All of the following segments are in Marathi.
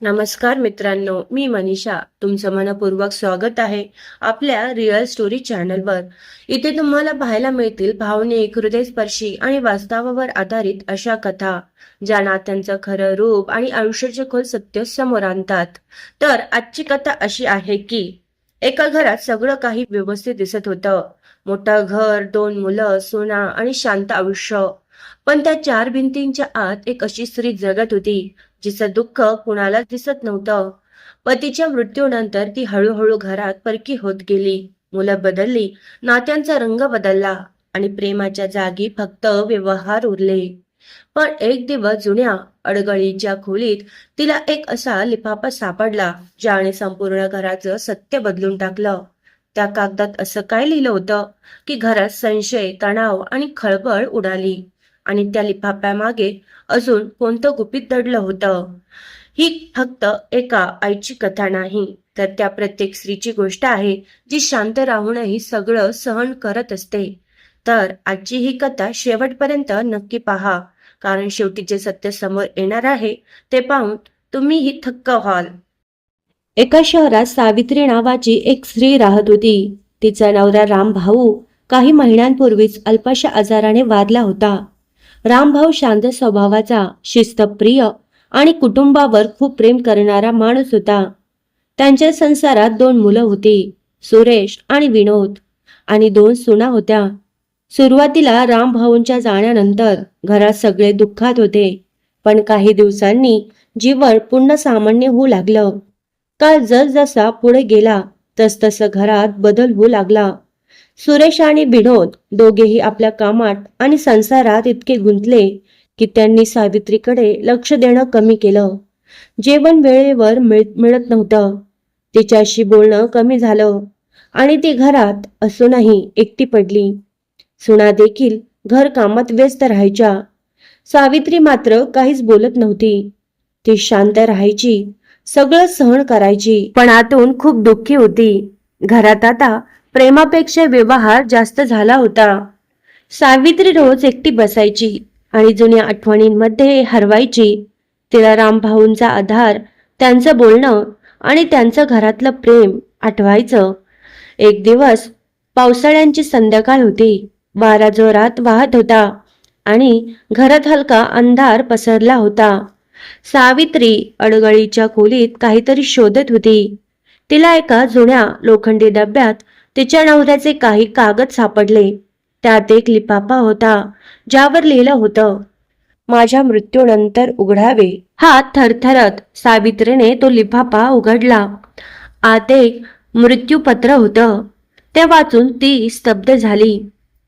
नमस्कार मित्रांनो, मी मनीषा. तुमचं मनपूर्वक स्वागत आहे आपल्या रिअल स्टोरी चॅनलवर. इथे तुम्हाला पाहायला मिळतील भावनिक, हृदयस्पर्शी आणि वास्तवावर आधारित अशा कथा, ज्या नात्यांचं खरं रूप आणि आयुष्याचे खोल सत्य समोर आणतात. तर आजची कथा अशी आहे की एका घरात सगळं काही व्यवस्थित दिसत होतं. मोठं घर, 2 मुलं, सुना आणि शांत आयुष्य. पण त्या 4 भिंतींच्या आत एक अशी स्त्री जगत होती जिचं दुःख कुणालाच दिसत नव्हतं. पतीच्या मृत्यूनंतर ती हळूहळू घरात परकी होत गेली. मुलं बदलली, नात्यांचा रंग बदलला आणि प्रेमाच्या जागी फक्त व्यवहार उरले. पण एक दिवस जुन्या अडगळीच्या खोलीत तिला एक असा लिफाफा सापडला, ज्याने संपूर्ण घराचं सत्य बदलून टाकलं. त्या कागदात असं काय लिहिलं होतं की घरात संशय, तणाव आणि खळबळ उडाली. आणि त्या लिफाफ्यामागे अजून कोणतं गुपित दडलं होतं. ही फक्त एका आईची कथा नाही, तर त्या प्रत्येक स्त्रीची गोष्ट आहे जी शांत राहूनही सगळं सहन करत असते. तर आजची ही कथा शेवटपर्यंत नक्की पहा, कारण शेवटी जे सत्य समोर येणार आहे ते पाहून तुम्हीही थक्क व्हाल. एका शहरात सावित्री नावाची एक स्त्री राहत होती. तिचा नवरा रामभाऊ काही महिन्यांपूर्वीच अल्पशा आजाराने वारला होता. रामभाऊ शांत स्वभावाचा, शिस्तप्रिय आणि कुटुंबावर खूप प्रेम करणारा माणूस होता. त्यांच्या संसारात 2 मुलं होती, सुरेश आणि विनोद, आणि 2 सुना होत्या. सुरुवातीला रामभाऊंच्या जाण्यानंतर घरात सगळे दुःखात होते, पण काही दिवसांनी जीवन पुन्हा सामान्य होऊ लागलं. काळ जसजसा पुढे गेला तसतसं घरात बदल होऊ लागला. सुरेश आणि विनोद दोघेही आपल्या कामात आणि संसारात इतके गुंतले की त्यांनी सावित्रीकडे लक्ष देणं कमी केलं. जेवण वेळेवर मिळत नव्हतं, तिच्याशी बोलणं कमी झालं आणि ती घरात असूनही एकटी पडली. सुना देखील घर कामात व्यस्त राहायच्या. सावित्री मात्र काहीच बोलत नव्हती. ती शांत राहायची, सगळं सहन करायची, पण आतून खूप दुःखी होती. घरात आता प्रेमापेक्षा व्यवहार जास्त झाला होता. सावित्री रोज एकटी बसायची आणि जुन्या आठवणींमध्ये हरवायची. तिला रामभाऊंचा आधार, त्यांचं बोलणं आणि त्यांचं घरातलं प्रेम आठवायचं. एक दिवस पावसाळ्यांची संध्याकाळ होती. वारा जोरात वाहत होता आणि घरात हलका अंधार पसरला होता. सावित्री अडगळीच्या खोलीत काहीतरी शोधत होती. तिला एका जुन्या लोखंडी डब्यात तिच्या नवऱ्याचे काही कागद सापडले. त्यात एक लिफाफा होता, ज्यावर लिहिलं होतं, माझ्या मृत्यूनंतर उघडावे. हात थरथरत सावित्रीने तो लिफाफा उघडला. आत एक मृत्यूपत्र होतं. ते वाचून ती स्तब्ध झाली,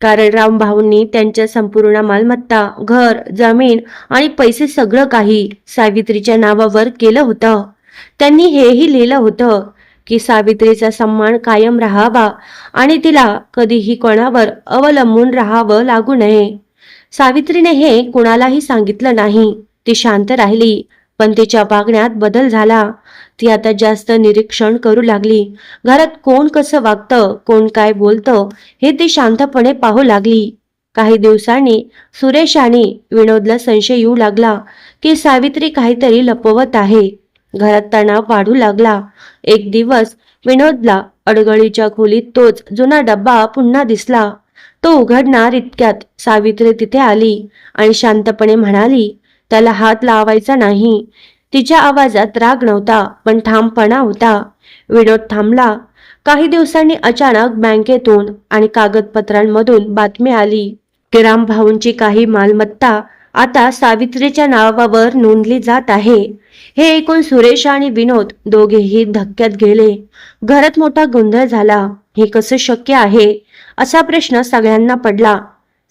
कारण रामभाऊंनी त्यांच्या संपूर्ण मालमत्ता, घर, जमीन आणि पैसे सगळं काही सावित्रीच्या नावावर केलं होतं. त्यांनी हेही लिहिलं होतं की सावित्रीचा सन्मान कायम राहावा आणि तिला कधीही कोणावर अवलंबून राहावं लागू नये. सावित्रीने हे कुणालाही सांगितलं नाही. ती शांत राहिली, पण तिच्या वागण्यात बदल झाला. ती आता जास्त निरीक्षण करू लागली. घरात कोण कसं वागतं, कोण काय बोलतं, हे ती शांतपणे पाहू लागली. काही दिवसांनी सुरेश आणि विनोदला संशय येऊ लागला की सावित्री काहीतरी लपवत आहे. घरात तणाव वाढू लागला. एक दिवस विनोदला अडगळीच्या खोलीत तोच जुना डब्बा पुन्हा दिसला. तो उघडणार इतक्यात सावित्री तिथे आली आणि शांतपणे म्हणाली, त्याला हात लावायचा नाही. तिच्या आवाजात राग नव्हता, पण ठामपणा होता. विनोद थांबला. काही दिवसांनी अचानक बँकेतून आणि कागदपत्रांमधून बातमी आली की रामभाऊंची काही मालमत्ता आता सावित्रीच्या नावावर नोंदली जात आहे. हे ऐकून सुरेश आणि विनोद दोघेही धक्क्यात गेले. घरात मोठा गोंधळ झाला. हे कसं शक्य आहे, असा प्रश्न सगळ्यांना पडला.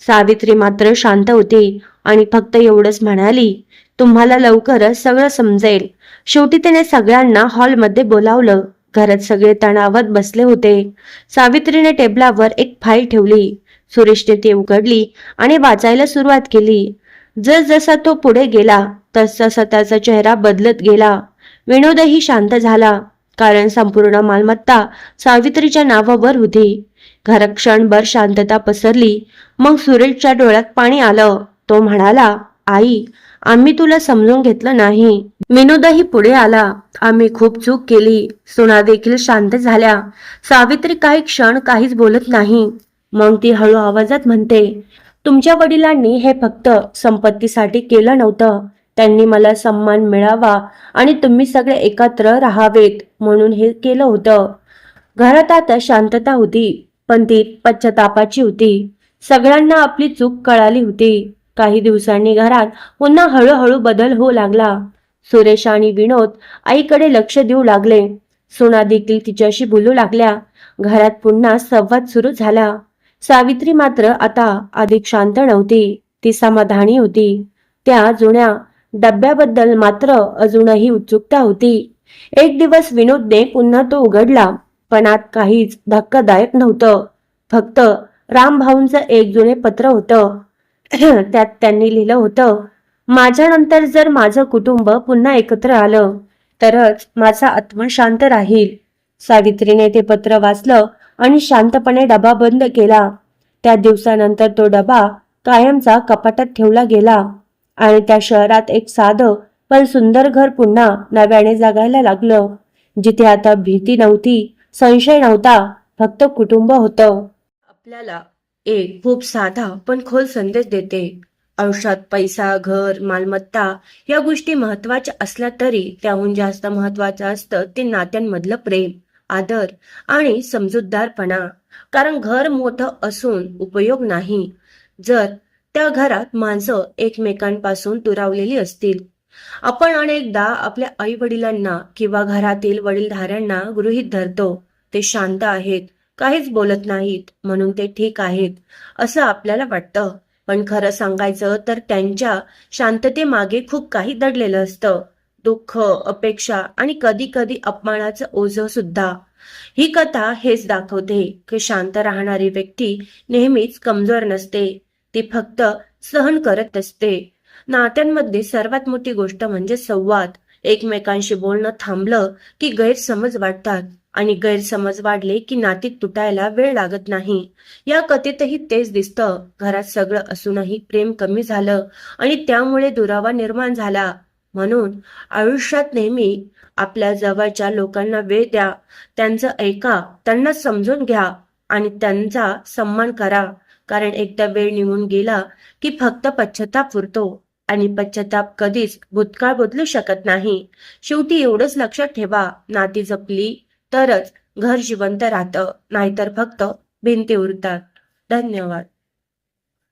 सावित्री मात्र शांत होती आणि फक्त एवढंच म्हणाली, तुम्हाला लवकरच सगळं समजेल. शेवटी तिने सगळ्यांना हॉलमध्ये बोलावलं. घरात सगळे तणावात बसले होते. सावित्रीने टेबलावर एक फाईल ठेवली. सुरेशने ती उघडली आणि वाचायला सुरुवात केली. जसा तो पुढे गेला तसा त्याचा चेहरा बदलत गेला. विनोदही शांत झाला, कारण संपूर्ण मालमत्ता सावित्रीच्या नावावर होती. घरात क्षणभर शांतता पसरली. मग सुरेशच्या डोळ्यात पाणी आलं. तो म्हणाला, आई, आम्ही तुला समजून घेतलं नाही. विनोदही पुढे आला. आम्ही खूप चूक केली. सुना देखील शांत झाल्या. सावित्री काही क्षण काहीच बोलत नाही. मग ती हळू आवाजात म्हणते, तुमच्या वडिलांनी हे फक्त संपत्तीसाठी केलं नव्हतं. त्यांनी मला सन्मान मिळावा आणि तुम्ही सगळे एकत्र राहावेत म्हणून हे केलं होतं. घरात आता शांतता होती, पण ती पश्चातापाची होती. सगळ्यांना आपली चूक कळाली होती. काही दिवसांनी घरात पुन्हा हळूहळू बदल होऊ लागला. सुरेश आणि विनोद आईकडे लक्ष देऊ लागले. सुना देखील तिच्याशी बोलू लागल्या. घरात पुन्हा संवाद सुरू झाला. सावित्री मात्र आता अधिक शांत नव्हती. ती समाधानी होती. त्या जुन्या डब्याबद्दल मात्र अजूनही उत्सुकता होती. एक दिवस विनोदने पुन्हा तो उघडला, पण आत काहीच धक्कादायक नव्हतं. फक्त रामभाऊंचं एक जुने पत्र होतं. त्यात त्यांनी लिहिलं होतं, माझ्यानंतर जर माझं कुटुंब पुन्हा एकत्र आलं तरच माझा आत्मा शांत राहील. सावित्रीने ते पत्र वाचलं आणि शांतपणे डबा बंद केला. त्या दिवसानंतर तो डबा कायमचा कपाटात ठेवला गेला आणि त्या शहरात एक साधं पण सुंदर घर पुन्हा नव्याने जगायला लागलं. जिथे आता भीती नव्हती, संशय नव्हता, फक्त कुटुंब होतं. आपल्याला एक खूप साधा पण खोल संदेश देते. आयुष्यात पैसा, घर, मालमत्ता या गोष्टी महत्वाच्या असल्या तरी त्याहून जास्त महत्वाचं असतं ते नात्यांमधलं प्रेम, आदर आणि समजूतदारपणा. कारण घर मोठं असून उपयोग नाही जर त्या घरात माणसं एकमेकांपासून दुरावलेली असतील. आपण अनेकदा आपल्या आई वडिलांना किंवा घरातील वडीलधाऱ्यांना गृहीत धरतो. ते शांत आहेत, काहीच बोलत नाहीत म्हणून ते ठीक आहेत असं आपल्याला वाटतं. पण खरं सांगायचं तर त्यांच्या शांततेमागे खूप काही दडलेलं असतं. दुःख, अपेक्षा आणि कधी कधी अपमानाचं ओझं सुद्धा. ही कथा हेच दाखवते की शांत राहणारी व्यक्ती नेहमीच कमजोर नसते. ती फक्त सहन करत असते. नात्यांमध्ये सर्वात मोठी गोष्ट म्हणजे संवाद. एकमेकांशी बोलणं थांबलं की गैरसमज वाढतात आणि गैरसमज वाढले की नाती तुटायला वेळ लागत नाही. या कथेतही तेच दिसतं. घरात सगळं असूनही प्रेम कमी झालं आणि त्यामुळे दुरावा निर्माण झाला. म्हणून आयुष्यात नेहमी आपल्या जवळच्या लोकांना वेळ द्या, त्यांचं ऐका, त्यांना समजून घ्या आणि त्यांचा सन्मान करा. कारण एकदा वेळ निघून गेला की फक्त पश्चाताप उरतो आणि पश्चाताप कधीच भूतकाळ बदलू शकत नाही. शेवटी एवढंच लक्षात ठेवा, नाती जपली तरच घर जिवंत राहतं, नाहीतर फक्त भिंती उरतात. धन्यवाद.